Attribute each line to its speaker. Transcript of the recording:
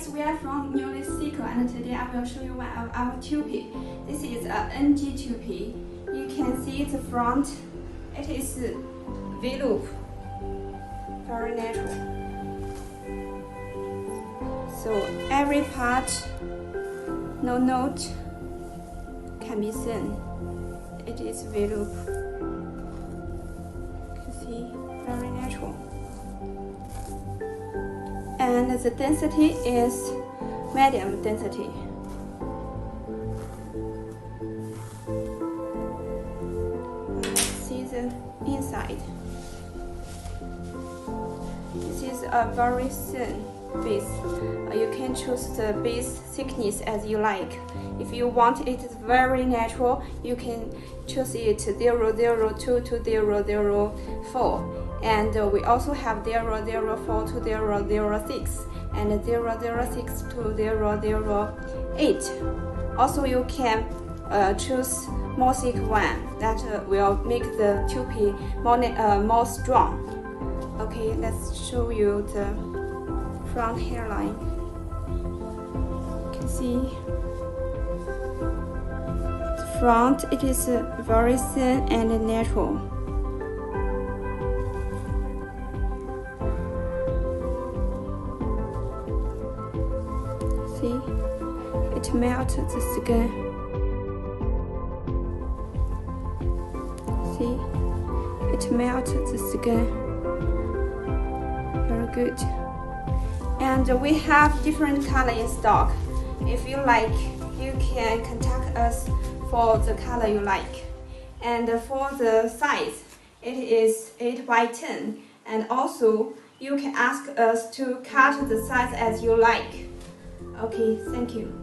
Speaker 1: guys, we are from Newlacecu and today I will show you one of our tube. This is a NG tube. You can see the front, it is vloop, very natural. So every part, no note, can be seen. It is vloop. You can see, very natural. And the density is medium density. Let's see the inside. This is a very thin base. You can choose the base thickness as you like. If you want it very natural, you can choose it 002 to 004. And we also have 004 to 006 and 006 to 008. Also, you can choose more thick one that will make the tube more strong. Okay, let's show you the front hairline. You can see the front, it is very thin and natural. See, it melts the skin. See, it melts the skin. Very good. And we have different color in stock. If you like, you can contact us for the color you like. And for the size, it is 8 by 10. And also, you can ask us to cut the size as you like. Okay, thank you.